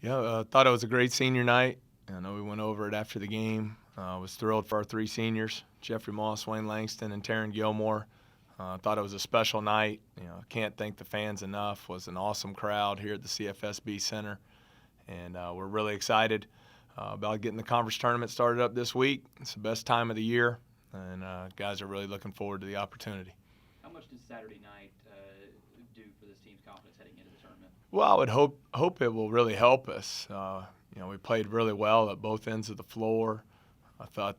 Yeah, thought it was a great senior night. I know we went over it after the game. Was thrilled for our three seniors, Jeffrey Moss, Wayne Langston, and Taryn Gilmore. Thought it was a special night. Can't thank the fans enough. Was an awesome crowd here at the CFSB Center, and we're really excited about getting the conference tournament started up this week. It's the best time of the year, and guys are really looking forward to the opportunity. How much does Saturday night do for this team's confidence heading into the tournament? Well, I would hope it will really help us. We played really well at both ends of the floor. I thought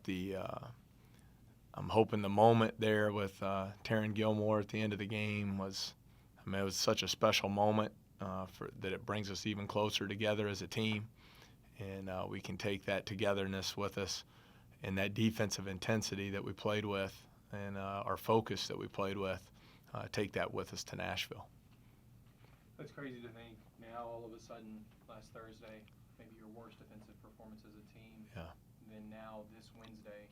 I'm hoping the moment there with Taryn Gilmore at the end of the game it was such a special moment that it brings us even closer together as a team, and we can take that togetherness with us and that defensive intensity that we played with and our focus that we played with, take that with us to Nashville. That's crazy to think now all of a sudden last Thursday, maybe your worst defensive performance as a team. Yeah. And then now this Wednesday,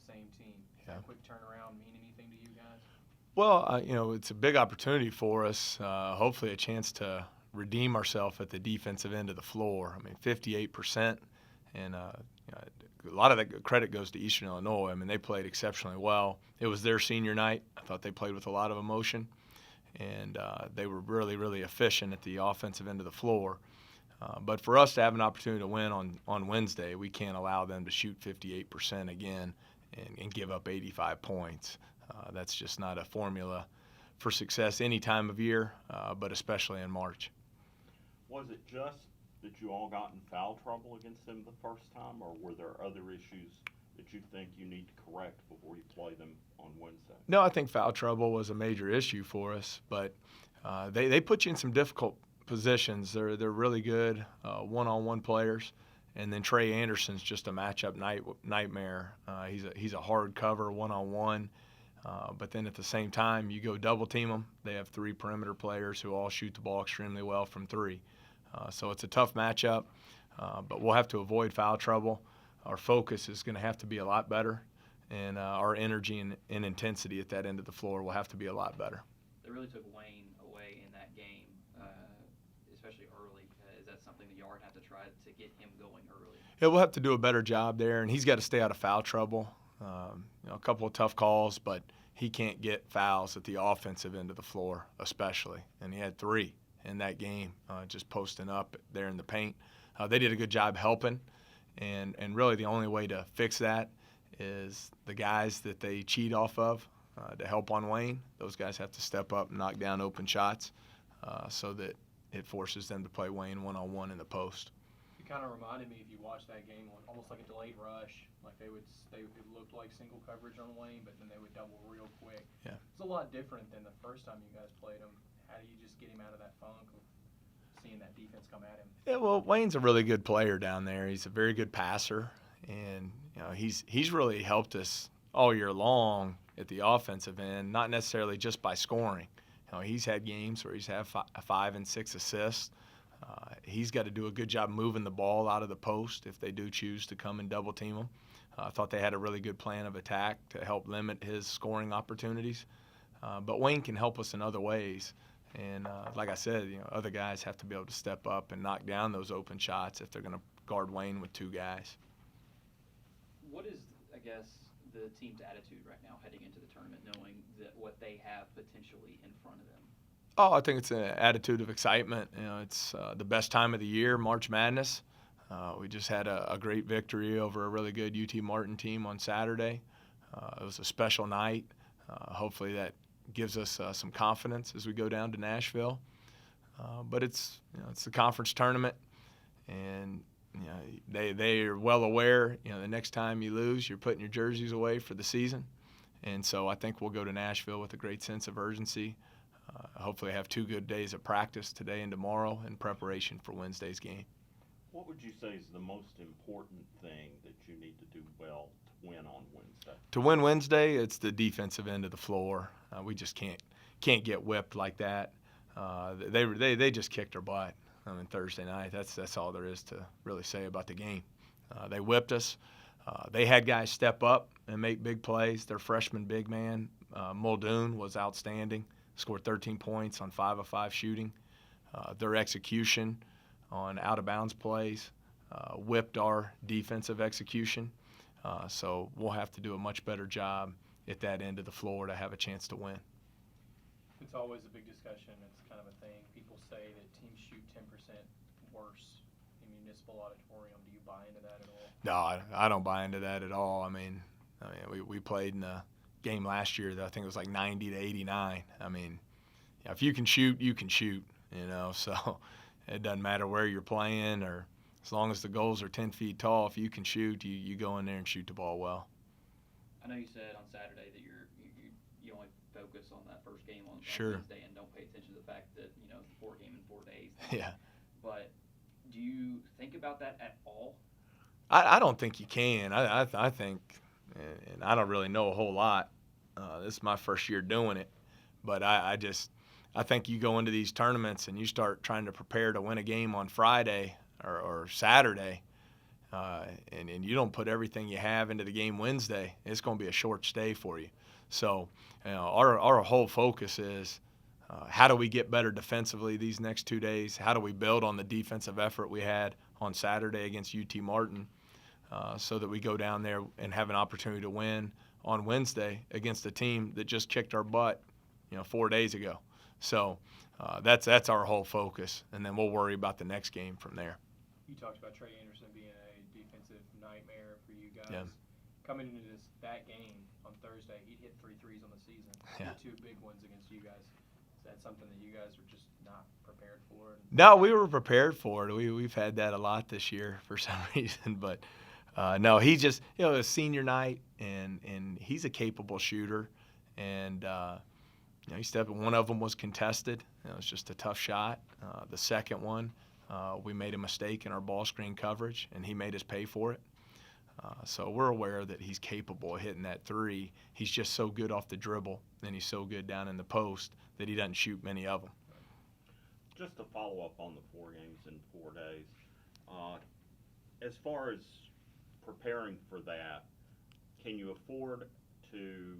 same team. Does Yeah. that quick turnaround mean anything to you guys? Well, it's a big opportunity for us, hopefully a chance to redeem ourselves at the defensive end of the floor. I mean, 58%, and a lot of that credit goes to Eastern Illinois. I mean, they played exceptionally well. It was their senior night. I thought they played with a lot of emotion, and they were really, really efficient at the offensive end of the floor. But for us to have an opportunity to win on Wednesday, we can't allow them to shoot 58% again and give up 85 points. That's just not a formula for success any time of year, but especially in March. Was it just that you all got in foul trouble against them the first time, or were there other issues that you think you need to correct before you play them on Wednesday? No, I think foul trouble was a major issue for us, but they put you in some difficult positions. They're really good one-on-one players, and then Trey Anderson's just a matchup nightmare. He's a hard cover one-on-one, but then at the same time you go double team them. They have three perimeter players who all shoot the ball extremely well from three. So it's a tough matchup, but we'll have to avoid foul trouble. Our focus is going to have to be a lot better, and our energy and intensity at that end of the floor will have to be a lot better. They really took Wayne away in that game, especially early. Is that something that Yard have to try to get him going early? Yeah, we'll have to do a better job there, and he's got to stay out of foul trouble. A couple of tough calls, but he can't get fouls at the offensive end of the floor especially, and he had three in that game, just posting up there in the paint. They did a good job helping, and really the only way to fix that is the guys that they cheat off of to help on Wayne. Those guys have to step up and knock down open shots so that it forces them to play Wayne one-on-one in the post. It kind of reminded me, if you watch that game, almost like a delayed rush. Like it looked like single coverage on Wayne, but then they would double real quick. Yeah. It's a lot different than the first time you guys played him. How do you just get him out of that funk of seeing that defense come at him? Yeah, well, Wayne's a really good player down there. He's a very good passer, and he's really helped us all year long at the offensive end, not necessarily just by scoring. He's had games where he's had 5 and 6 assists. He's got to do a good job moving the ball out of the post if they do choose to come and double team him. I thought they had a really good plan of attack to help limit his scoring opportunities. But Wayne can help us in other ways. And like I said, other guys have to be able to step up and knock down those open shots if they're going to guard Wayne with two guys. What is, I guess, the team's attitude right now heading into the tournament, knowing that what they have potentially in front of them? Oh, I think it's an attitude of excitement. It's the best time of the year, March Madness. We just had a great victory over a really good UT Martin team on Saturday. It was a special night. Hopefully that gives us some confidence as we go down to Nashville. But it's the conference tournament, and they are well aware. The next time you lose, you're putting your jerseys away for the season, and so I think we'll go to Nashville with a great sense of urgency. Hopefully have 2 good days of practice today and tomorrow in preparation for Wednesday's game. What would you say is the most important thing that you need to do well to win on Wednesday? To win Wednesday, it's the defensive end of the floor. We just can't get whipped like that. They just kicked our butt. Thursday night. That's all there is to really say about the game. They whipped us. They had guys step up and make big plays. Their freshman big man, Muldoon, was outstanding. Scored 13 points on 5 of 5 shooting. Their execution on out-of-bounds plays, whipped our defensive execution. So we'll have to do a much better job at that end of the floor to have a chance to win. It's always a big discussion. It's kind of a thing. People say that teams shoot 10% worse in municipal auditorium. Do you buy into that at all? No, I don't buy into that at all. I mean, we played in a game last year that I think it was like 90 to 89. I mean, if you can shoot, you can shoot, so it doesn't matter where you're playing, or as long as the goals are 10 feet tall, if you can shoot, you go in there and shoot the ball well. I know you said on Saturday that you only focus on that first game on Sure. Wednesday and don't pay attention to the fact that, it's a 4 game in 4 days. Yeah. But do you think about that at all? I don't think you can. I think, and I don't really know a whole lot. This is my first year doing it, but I think you go into these tournaments and you start trying to prepare to win a game on Friday or Saturday, and you don't put everything you have into the game Wednesday, it's going to be a short stay for you. So, our whole focus is how do we get better defensively these next 2 days? How do we build on the defensive effort we had on Saturday against UT Martin, so that we go down there and have an opportunity to win on Wednesday against a team that just kicked our butt, 4 days ago. So that's our whole focus, and then we'll worry about the next game from there. You talked about Trey Anderson being a defensive nightmare for you guys. Yeah. Coming into that game on Thursday, he hit 3 threes on the season. He Yeah. hit 2 big ones against you guys. Is that something that you guys were just not prepared for? No, we were prepared for it. We've had that a lot this year for some reason, but no, he just it was senior night, and he's a capable shooter, and he stepped. One of them was contested. It was just a tough shot. The second one, we made a mistake in our ball screen coverage, and he made us pay for it. So we're aware that he's capable of hitting that 3. He's just so good off the dribble, and he's so good down in the post that he doesn't shoot many of them. Just to follow up on the 4 games in 4 days, as far as preparing for that, can you afford to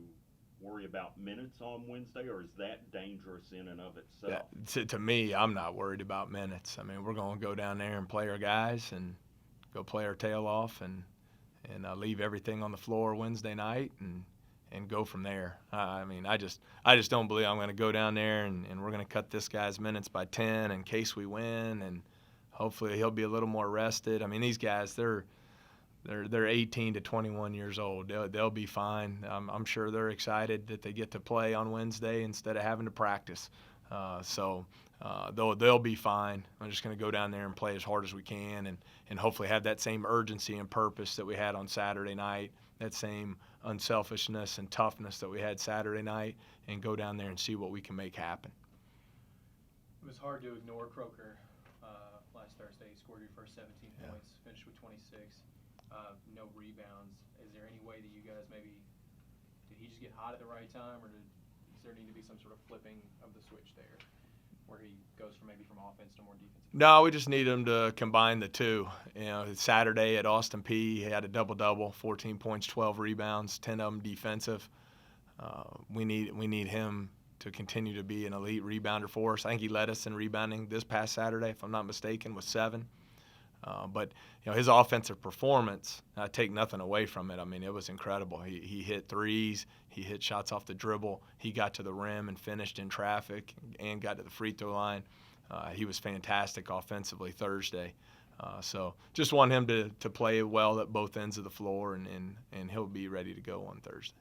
worry about minutes on Wednesday, or is that dangerous in and of itself? To me, I'm not worried about minutes. I mean, we're going to go down there and play our guys and go play our tail off and leave everything on the floor Wednesday night and go from there. I mean, I just don't believe I'm going to go down there and we're going to cut this guy's minutes by 10 in case we win, and hopefully he'll be a little more rested. I mean, these guys, they're 18 to 21 years old. They'll be fine. I'm sure they're excited that they get to play on Wednesday instead of having to practice. So they'll be fine. I'm just going to go down there and play as hard as we can, and hopefully have that same urgency and purpose that we had on Saturday night, that same unselfishness and toughness that we had Saturday night, and go down there and see what we can make happen. It was hard to ignore Croker last Thursday. He scored your first 17 points, finished with 26. No rebounds. Is there any way that you guys did he just get hot at the right time, or does there need to be some sort of flipping of the switch there, where he goes from offense to more defensive? No, we just need him to combine the two. Saturday at Austin P, he had a double-double, 14 points, 12 rebounds, 10 of them defensive. We need him to continue to be an elite rebounder for us. I think he led us in rebounding this past Saturday, if I'm not mistaken, with 7. But his offensive performance, I take nothing away from it. I mean, it was incredible. He hit threes, he hit shots off the dribble, he got to the rim and finished in traffic and got to the free throw line. He was fantastic offensively Thursday. So just want him to play well at both ends of the floor, and he'll be ready to go on Thursday.